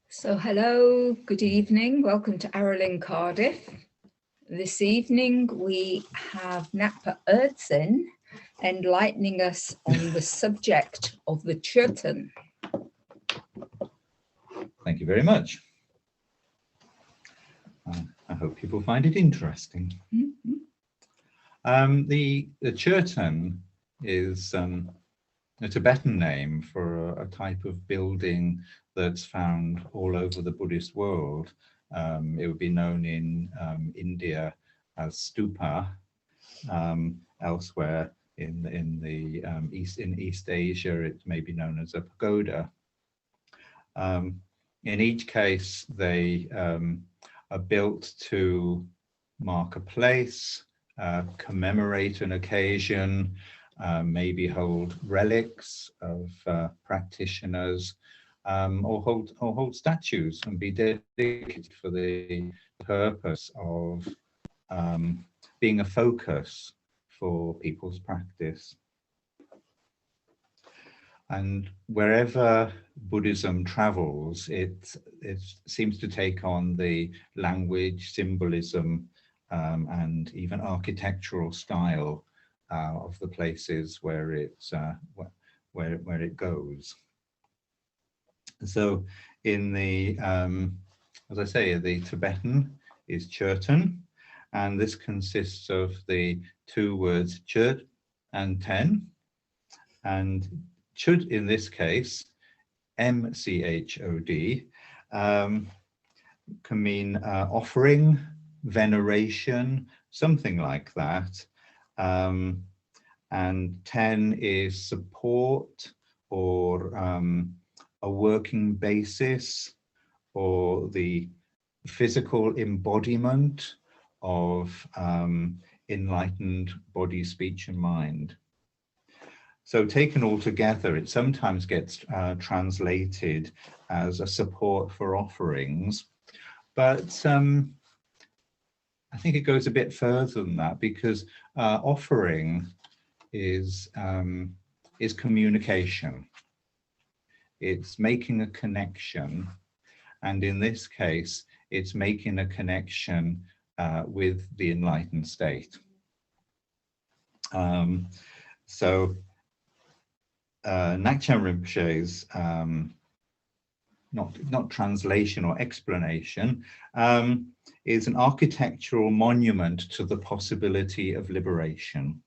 So hello, good evening, welcome to Aro Ling Cardiff. This evening we have Ngakpa Nor'dzin enlightening us on the subject of the Chörten. Thank you very much. I hope people find it interesting. Mm-hmm. The Chörten is a Tibetan name for a type of building that's found all over the Buddhist world. It would be known in India as stupa, elsewhere in East Asia it may be known as a pagoda. In each case, they are built to mark a place, commemorate an occasion, maybe hold relics of practitioners, or hold statues and be dedicated for the purpose of being a focus for people's practice. And wherever Buddhism travels, it seems to take on the language, symbolism, and even architectural style of the places where it goes. So, in the as I say, the Tibetan is Chörten, and this consists of the two words chöd and ten, and chöd in this case, M-C-H-O-D, can mean offering, veneration, something like that. And ten is support or a working basis or the physical embodiment of enlightened body, speech, and mind. So taken all together, it sometimes gets translated as a support for offerings, but I think it goes a bit further than that, because offering is communication. It's making a connection, and in this case, it's making a connection with the enlightened state. So Ngakpa Rinpoche's not translation or explanation is an architectural monument to the possibility of liberation,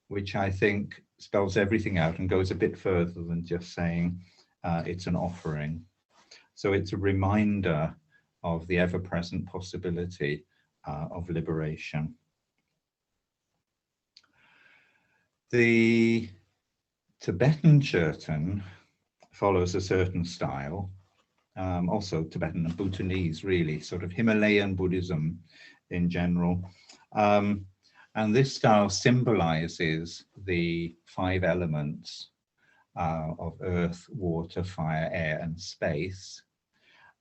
which I think spells everything out and goes a bit further than just saying it's an offering. So it's a reminder of the ever-present possibility of liberation. The Tibetan Chörten follows a certain style, also Tibetan and Bhutanese, really, sort of Himalayan Buddhism in general. And this style symbolizes the five elements of earth, water, fire, air, and space.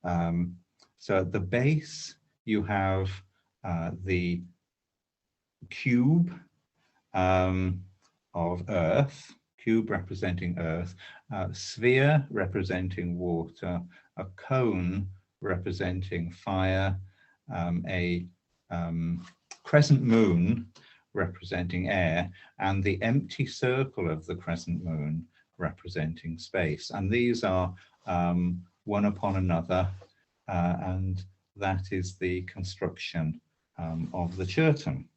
So at the base, you have the cube of earth, cube representing earth, sphere representing water, a cone representing fire, a crescent moon representing air, and the empty circle of the crescent moon representing space. And these are one upon another, and that is the construction of the Chörten.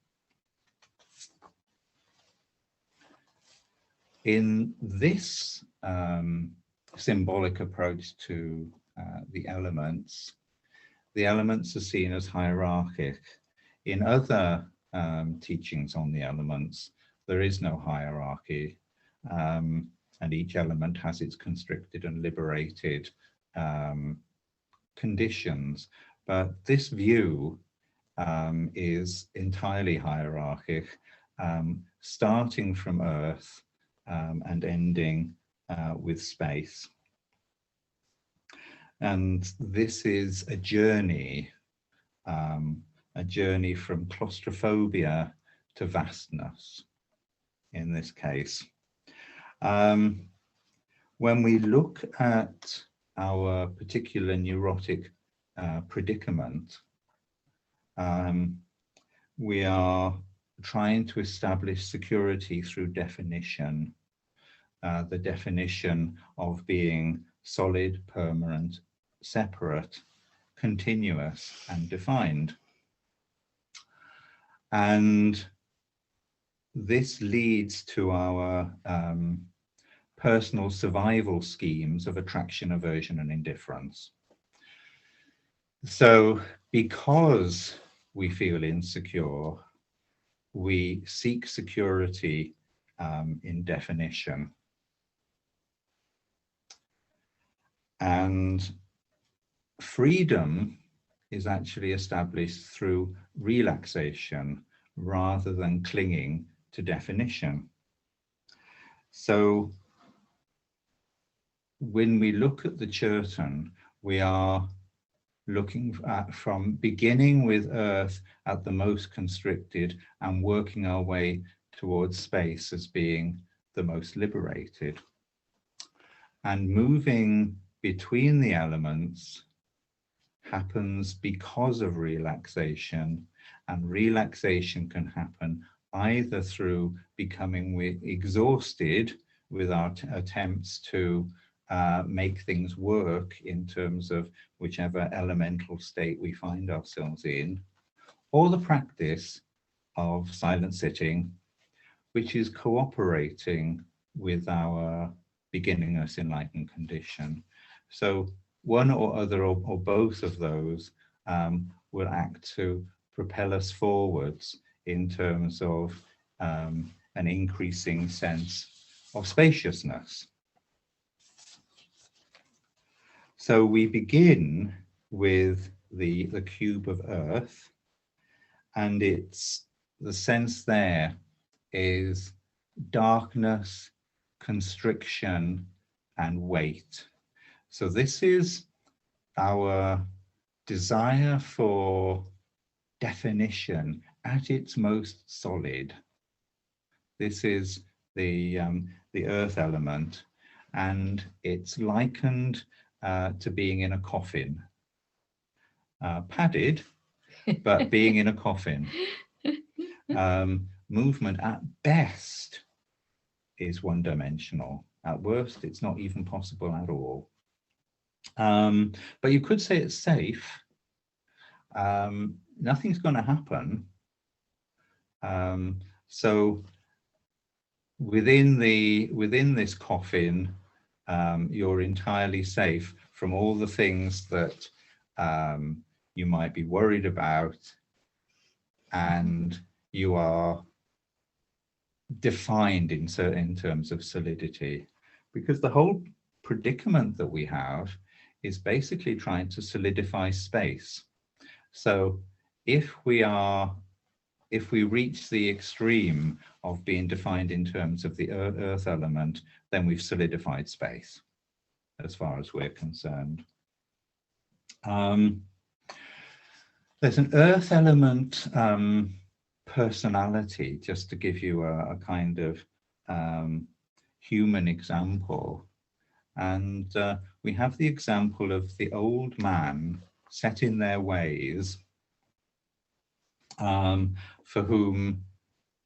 In this symbolic approach to the elements are seen as hierarchic. In other teachings on the elements, there is no hierarchy, and each element has its constricted and liberated conditions. But this view is entirely hierarchic, starting from earth and ending with space. And this is a journey from claustrophobia to vastness, in this case. when we look at our particular neurotic predicament, we are trying to establish security through definition, the definition of being solid, permanent, separate, continuous, and defined. And this leads to our personal survival schemes of attraction, aversion, and indifference. So because we feel insecure, we seek security in definition. And freedom is actually established through relaxation rather than clinging to definition. So when we look at the Chörten, we are looking at from beginning with earth at the most constricted and working our way towards space as being the most liberated. And moving between the elements happens because of relaxation, and relaxation can happen either through becoming exhausted with our attempts to make things work in terms of whichever elemental state we find ourselves in, or the practice of silent sitting, which is cooperating with our beginningless enlightened condition. So one or other or both of those will act to propel us forwards in terms of an increasing sense of spaciousness. So we begin with the cube of earth, and it's the sense there is darkness, constriction, and weight. So this is our desire for definition at its most solid. This is the earth element, and it's likened to being in a coffin, padded, but being in a coffin. Movement at best is one-dimensional. At worst, it's not even possible at all. But you could say it's safe. Nothing's going to happen. So within this coffin, you're entirely safe from all the things that you might be worried about, and you are defined in terms of solidity, because the whole predicament that we have is basically trying to solidify space. So if we reach the extreme of being defined in terms of the earth element, then we've solidified space as far as we're concerned. There's an earth element personality, just to give you a kind of human example. And we have the example of the old man set in their ways, for whom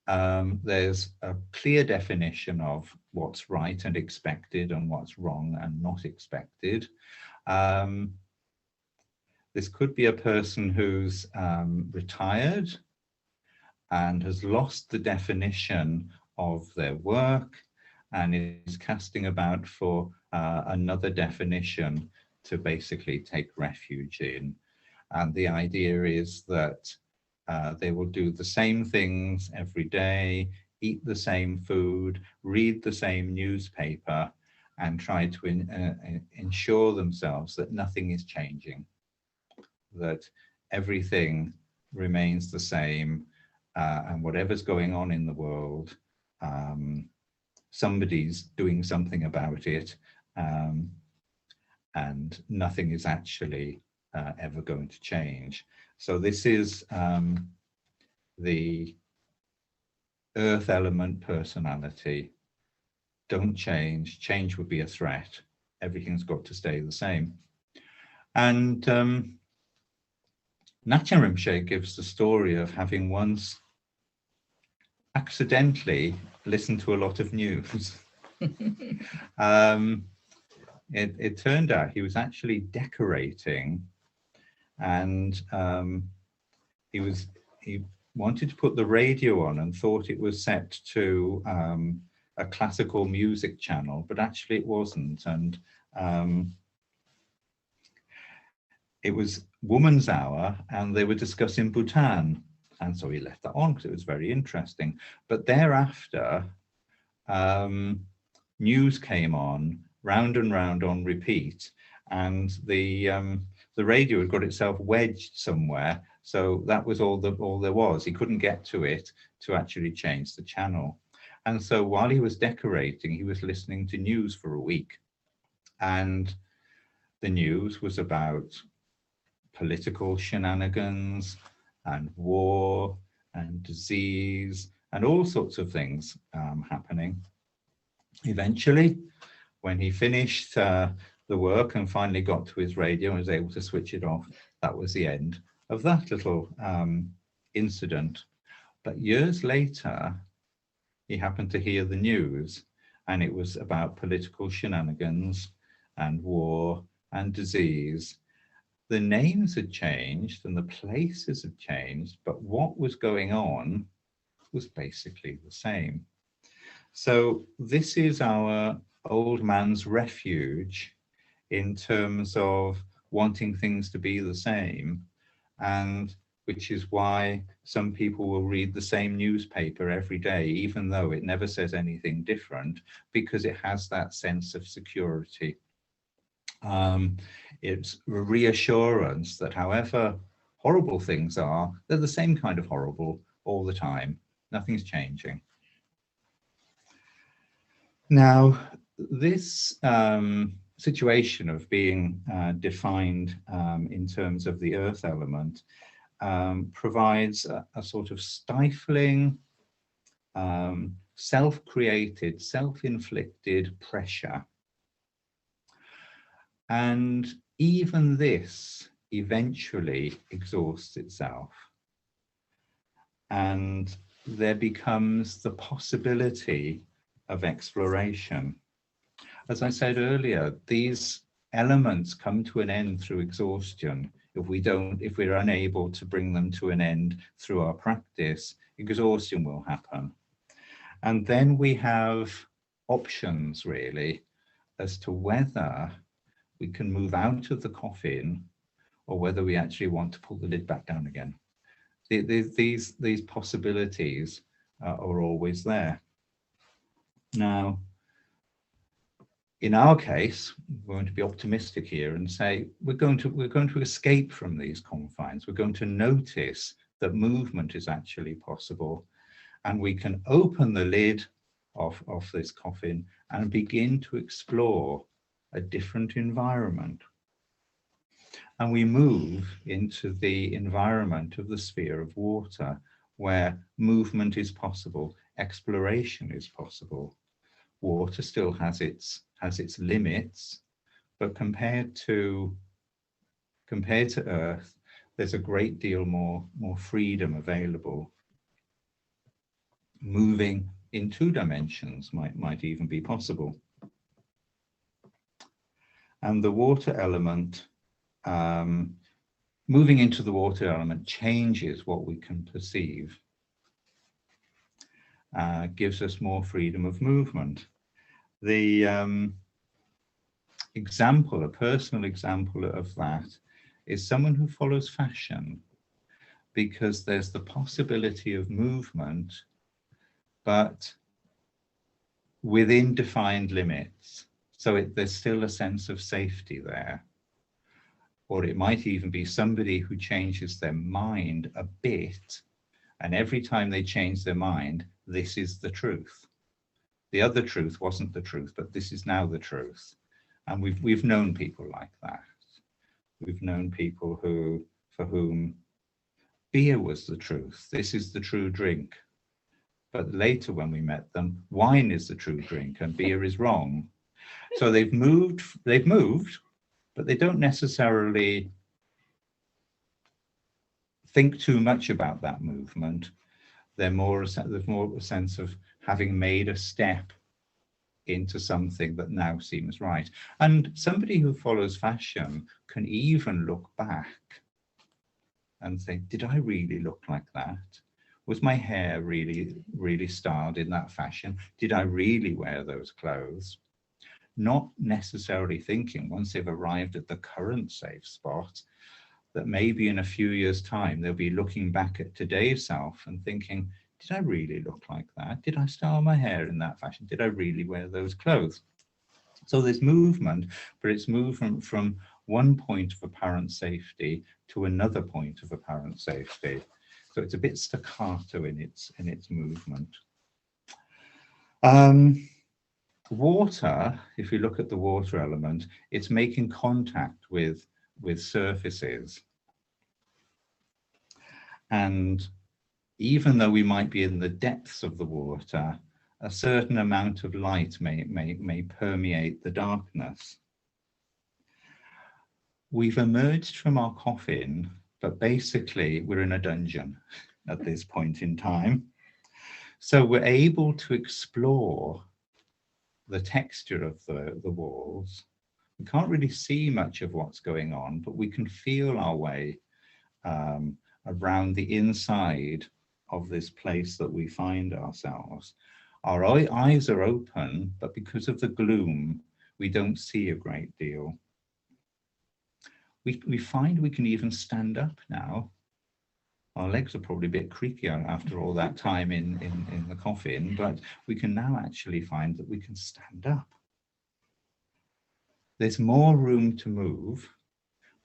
there's a clear definition of what's right and expected and what's wrong and not expected. This could be a person who's retired and has lost the definition of their work and is casting about for another definition to basically take refuge in. And the idea is that they will do the same things every day, eat the same food, read the same newspaper, and try to ensure themselves that nothing is changing, that everything remains the same, and whatever's going on in the world, somebody's doing something about it, and nothing is actually ever going to change. So this is the earth element personality, don't change. Change would be a threat. Everything's got to stay the same. And Ngakpa Rinpoche gives the story of having once accidentally listened to a lot of news. It turned out he was actually decorating, and he wanted to put the radio on and thought it was set to a classical music channel, but actually it wasn't. And it was Woman's Hour, and they were discussing Bhutan. And so he left that on because it was very interesting. But thereafter, news came on, round and round on repeat, and the radio had got itself wedged somewhere. So that was all there was. He couldn't get to it to actually change the channel. And so while he was decorating, he was listening to news for a week. And the news was about political shenanigans and war and disease and all sorts of things happening. Eventually, when he finished the work and finally got to his radio and was able to switch it off, that was the end of that little incident. But years later, he happened to hear the news, and it was about political shenanigans and war and disease. The names had changed and the places had changed, but what was going on was basically the same. So this is our old man's refuge in terms of wanting things to be the same, and which is why some people will read the same newspaper every day, even though it never says anything different, because it has that sense of security. It's a reassurance that however horrible things are, they're the same kind of horrible all the time. Nothing's changing. Now, this situation of being defined in terms of the earth element provides a sort of stifling, self-created, self-inflicted pressure. And even this eventually exhausts itself. And there becomes the possibility of exploration. As I said earlier, these elements come to an end through exhaustion. If we're unable to bring them to an end through our practice, exhaustion will happen. And then we have options really as to whether we can move out of the coffin or whether we actually want to pull the lid back down again. These possibilities are always there. Now, in our case, we're going to be optimistic here and say we're going to escape from these confines. We're going to notice that movement is actually possible, and we can open the lid of this coffin and begin to explore a different environment. And we move into the environment of the sphere of water, where movement is possible, exploration is possible. Water still has its limits, but compared to Earth, there's a great deal more freedom available. Moving in 2 dimensions might even be possible. And the water element, moving into the water element changes what we can perceive, gives us more freedom of movement. The example, a personal example of that, is someone who follows fashion, because there's the possibility of movement, but within defined limits. So there's still a sense of safety there. Or it might even be somebody who changes their mind a bit, and every time they change their mind, this is the truth. The other truth wasn't the truth, but this is now the truth. And we've known people like that. We've known people for whom beer was the truth. This is the true drink. But later when we met them, wine is the true drink and beer is wrong. So they've moved, but they don't necessarily think too much about that movement. There's more a sense of having made a step into something that now seems right. And somebody who follows fashion can even look back and think, did I really look like that? Was my hair really styled in that fashion? Did I really wear those clothes? Not necessarily thinking, once they've arrived at the current safe spot, that maybe in a few years' time, they'll be looking back at today's self and thinking, did I really look like that? Did I style my hair in that fashion? Did I really wear those clothes? So there's movement, but it's movement from one point of apparent safety to another point of apparent safety. So it's a bit staccato in its movement. Water, if you look at the water element, it's making contact with surfaces. And even though we might be in the depths of the water, a certain amount of light may permeate the darkness. We've emerged from our coffin, but basically we're in a dungeon at this point in time. So we're able to explore the texture of the walls. We can't really see much of what's going on, but we can feel our way around the inside of this place that we find ourselves. Our eyes are open, but because of the gloom, we don't see a great deal. We find we can even stand up now. Our legs are probably a bit creaky after all that time in the coffin, but we can now actually find that we can stand up. There's more room to move.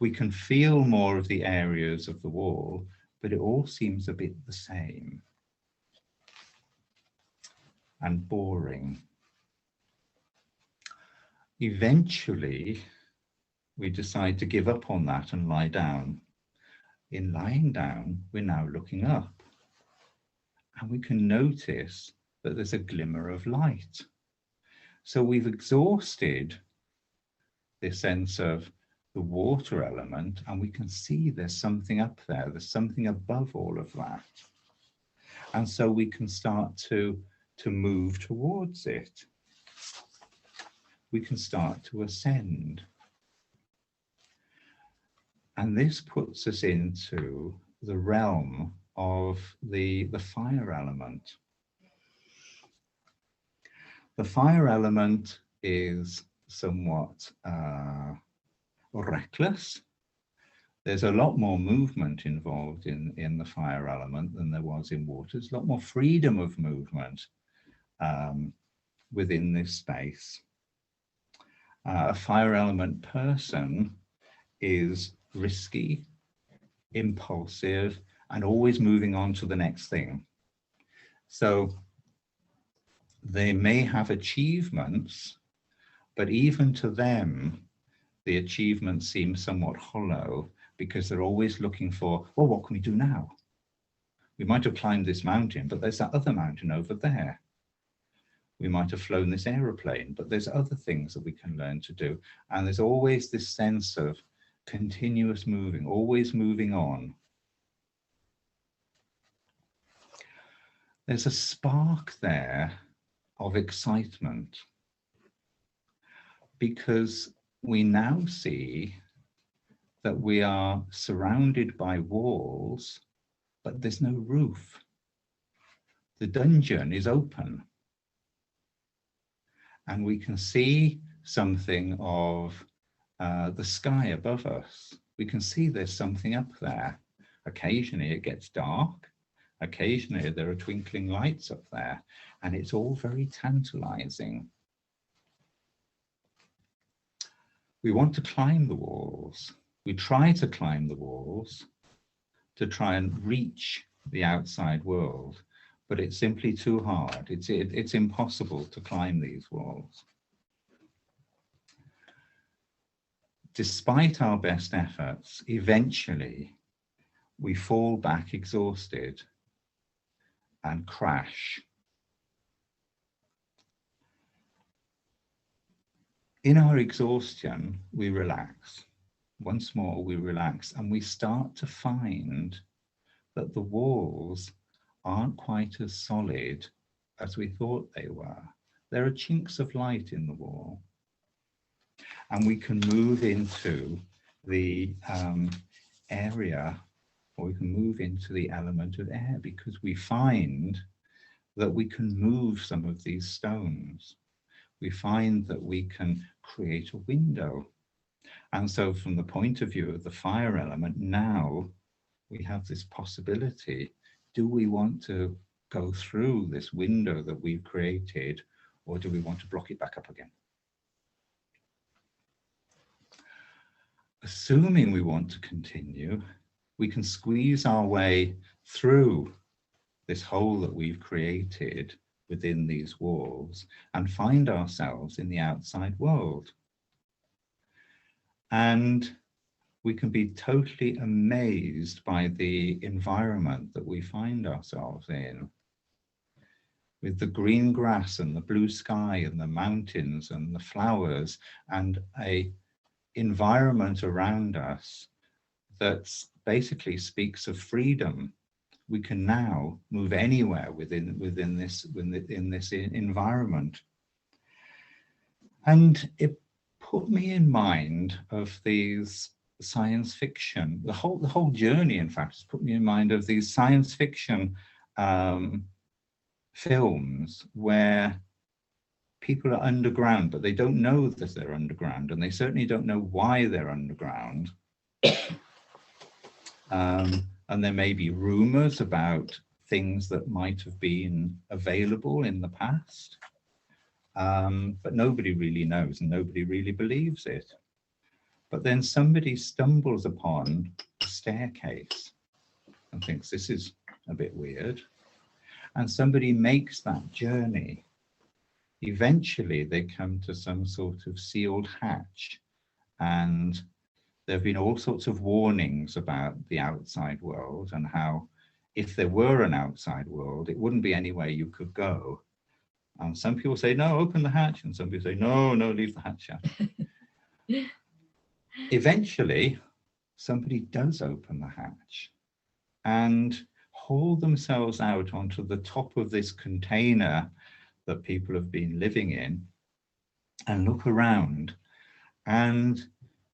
We can feel more of the areas of the wall, but it all seems a bit the same and boring. Eventually, we decide to give up on that and lie down. In lying down, we're now looking up, and we can notice that there's a glimmer of light. So we've exhausted this sense of the water element, and we can see there's something up there, there's something above all of that. And so we can start to move towards it. We can start to ascend. And this puts us into the realm of the fire element. The fire element is somewhat reckless. There's a lot more movement involved in the fire element than there was in water. There's a lot more freedom of movement within this space. A fire element person is risky, impulsive, and always moving on to the next thing. So they may have achievements, but even to them, the achievements seem somewhat hollow because they're always looking for, well, what can we do now? We might have climbed this mountain, but there's that other mountain over there. We might have flown this aeroplane, but there's other things that we can learn to do. And there's always this sense of continuous moving, always moving on. There's a spark there of excitement because we now see that we are surrounded by walls, but there's no roof. The dungeon is open. And we can see something of the sky above us. We can see there's something up there. Occasionally it gets dark. Occasionally there are twinkling lights up there. And it's all very tantalizing. We want to climb the walls. We try to climb the walls to try and reach the outside world, but it's simply too hard. It's impossible to climb these walls. Despite our best efforts, eventually we fall back exhausted and crash In our exhaustion, we relax. Once more, we relax, and we start to find that the walls aren't quite as solid as we thought they were. There are chinks of light in the wall, and we can move into the area, or we can move into the element of air, because we find that we can move some of these stones. We find that we can create a window. And so from the point of view of the fire element, now we have this possibility. Do we want to go through this window that we've created, or do we want to block it back up again? Assuming we want to continue, we can squeeze our way through this hole that we've created within these walls and find ourselves in the outside world. And we can be totally amazed by the environment that we find ourselves in, with the green grass and the blue sky and the mountains and the flowers, and a environment around us that basically speaks of freedom. We can now move anywhere within this environment. And it put me in mind of these science fiction. The whole journey, in fact, has put me in mind of these science fiction films where people are underground, but they don't know that they're underground, and they certainly don't know why they're underground. And there may be rumors about things that might have been available in the past, but nobody really knows and nobody really believes it. But then somebody stumbles upon a staircase and thinks this is a bit weird, and somebody makes that journey. Eventually they come to some sort of sealed hatch, and there have been all sorts of warnings about the outside world and how if there were an outside world, it wouldn't be anywhere you could go. And some people say, no, open the hatch. And some people say, no, leave the hatch shut. Eventually, somebody does open the hatch and haul themselves out onto the top of this container that people have been living in and look around, and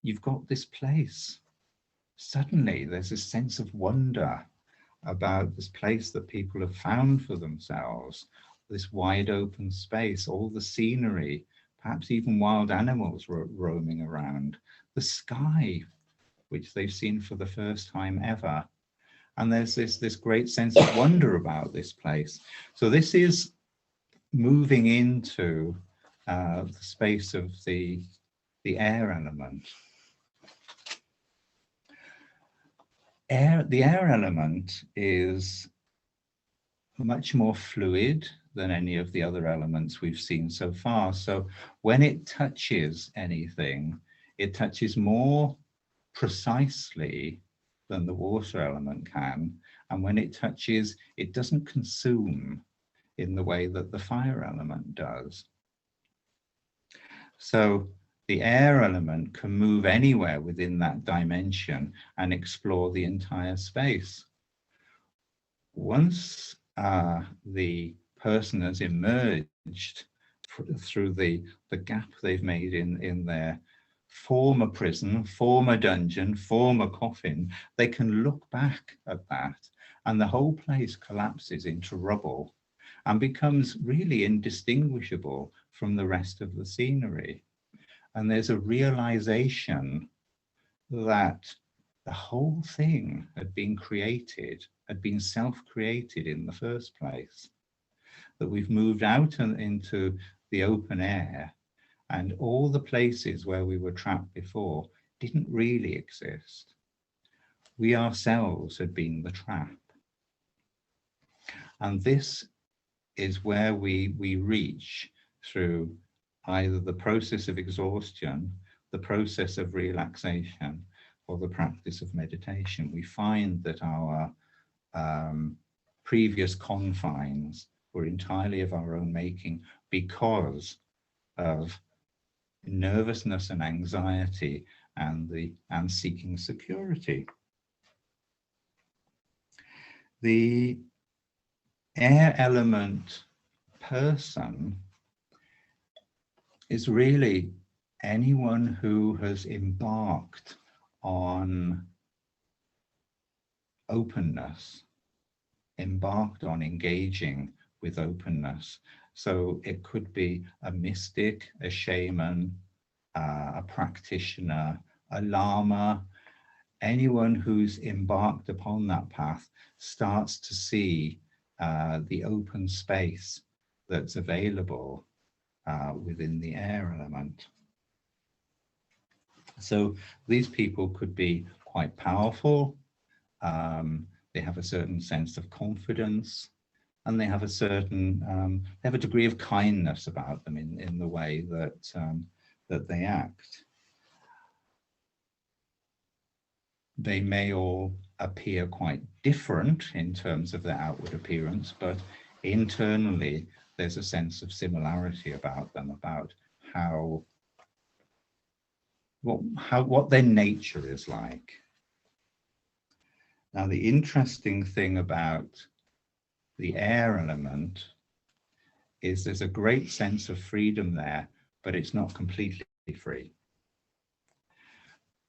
you've got this place. Suddenly there's a sense of wonder about this place that people have found for themselves, this wide open space, all the scenery, perhaps even wild animals roaming around, the sky, which they've seen for the first time ever. And there's this great sense of wonder about this place. So this is moving into the space of the air element. The air element is much more fluid than any of the other elements we've seen so far. So when it touches anything, it touches more precisely than the water element can. And when it touches, it doesn't consume in the way that the fire element does. So the air element can move anywhere within that dimension and explore the entire space. Once the person has emerged through the gap they've made in their former prison, former dungeon, former coffin, they can look back at that, and the whole place collapses into rubble and becomes really indistinguishable from the rest of the scenery. And there's a realization that the whole thing had been created, had been self-created in the first place, that we've moved out into the open air, and all the places where we were trapped before didn't really exist. We ourselves had been the trap. And this is where we reach through either the process of exhaustion, the process of relaxation, or the practice of meditation. We find that our previous confines were entirely of our own making because of nervousness and anxiety and seeking security. The air element person is really anyone who has embarked on openness, embarked on engaging with openness. So it could be a mystic, a shaman, a practitioner, a lama. Anyone who's embarked upon that path starts to see the open space that's available within the air element. So these people could be quite powerful. They have a certain sense of confidence, and they have a certain, they have a degree of kindness about them in the way that, that they act. They may all appear quite different in terms of their outward appearance, but internally there's a sense of similarity about them, about what their nature is like. Now, the interesting thing about the air element is there's a great sense of freedom there, but it's not completely free.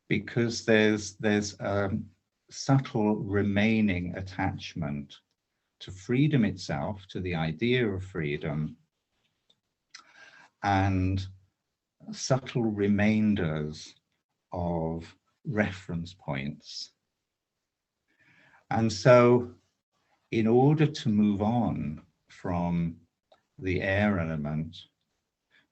Because there's a subtle remaining attachment to freedom itself, to the idea of freedom, and subtle remainders of reference points. And so in order to move on from the air element,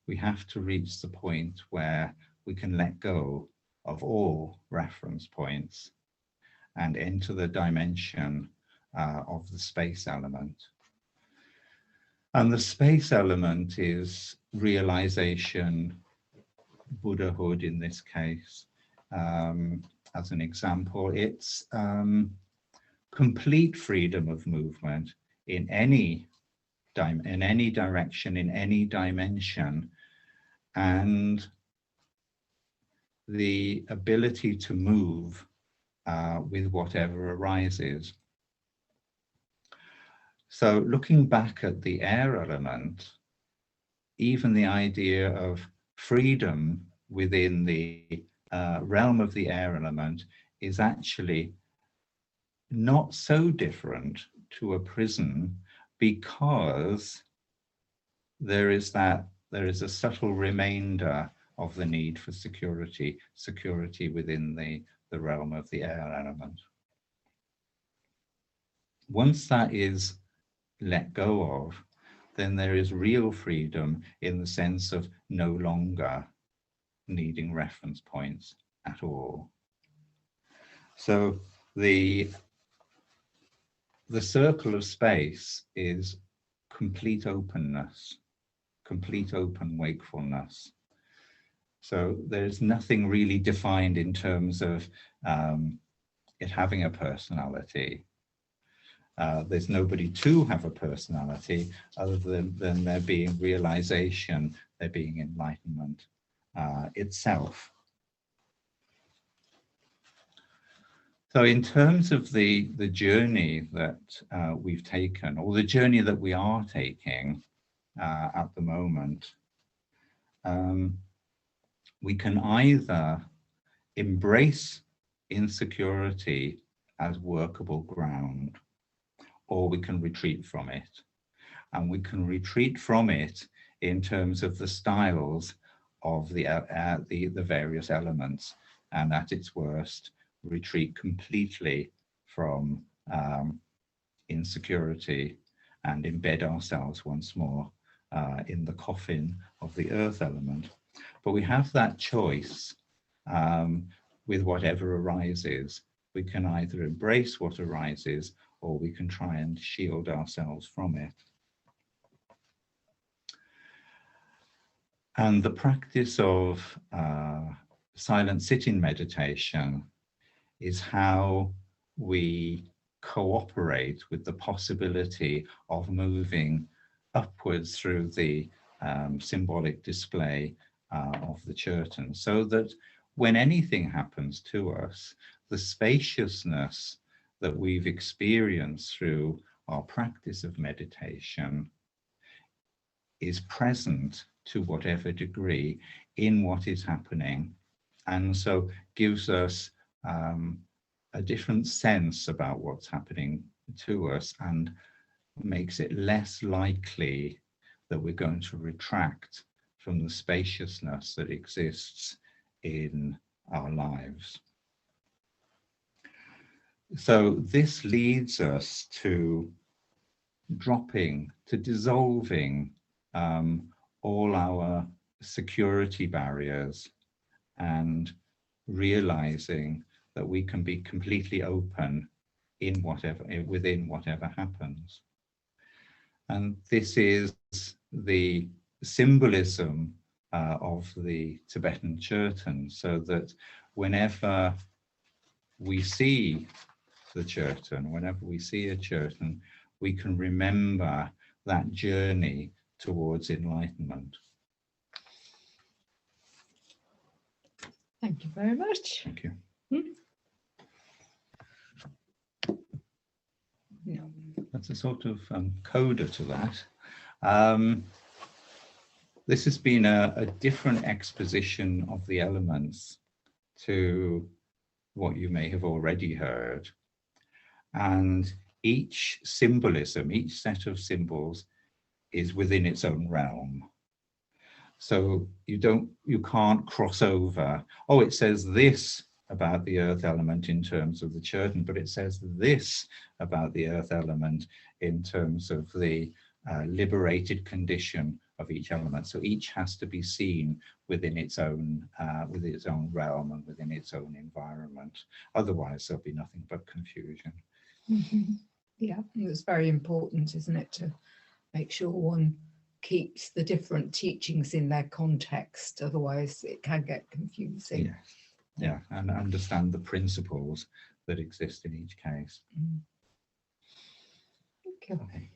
we have to reach the point where we can let go of all reference points and enter the dimension of the space element. And the space element is realization, Buddhahood in this case. As an example, it's complete freedom of movement in any direction, in any dimension, and the ability to move with whatever arises. So looking back at the air element, even the idea of freedom within the realm of the air element is actually not so different to a prison, because there is a subtle remainder of the need for security within the realm of the air element. Once that is let go of, then there is real freedom in the sense of no longer needing reference points at all. So the circle of space is complete openness, complete open wakefulness. So there's nothing really defined in terms of it having a personality. There's nobody to have a personality other than there being realization, there being enlightenment itself. So in terms of the journey that we've taken, or the journey that we are taking at the moment, we can either embrace insecurity as workable ground, or we can retreat from it. And we can retreat from it in terms of the styles of the various elements, and at its worst, retreat completely from insecurity and embed ourselves once more in the coffin of the earth element. But we have that choice with whatever arises. We can either embrace what arises, or we can try and shield ourselves from it. And the practice of silent sitting meditation is how we cooperate with the possibility of moving upwards through the symbolic display of the Chörten, so that when anything happens to us, the spaciousness that we've experienced through our practice of meditation is present to whatever degree in what is happening, and so gives us a different sense about what's happening to us, and makes it less likely that we're going to retract from the spaciousness that exists in our lives. So this leads us to dissolving all our security barriers, and realizing that we can be completely open within whatever happens. And this is the symbolism of the Tibetan Chörten, so that whenever we see the Chörten, whenever we see a Chörten, we can remember that journey towards enlightenment. Thank you very much. Thank you. No. That's a sort of coda to that. This has been a different exposition of the elements to what you may have already heard. And each symbolism, each set of symbols is within its own realm. So you can't cross over. Oh, it says this about the earth element in terms of the Chörten, but it says this about the earth element in terms of the liberated condition of each element. So each has to be seen within its own realm and within its own environment. Otherwise, there'll be nothing but confusion. Mm-hmm. Yeah, it's very important, isn't it, to make sure one keeps the different teachings in their context. Otherwise, it can get confusing. Yes. Yeah, and understand the principles that exist in each case. Okay. Okay.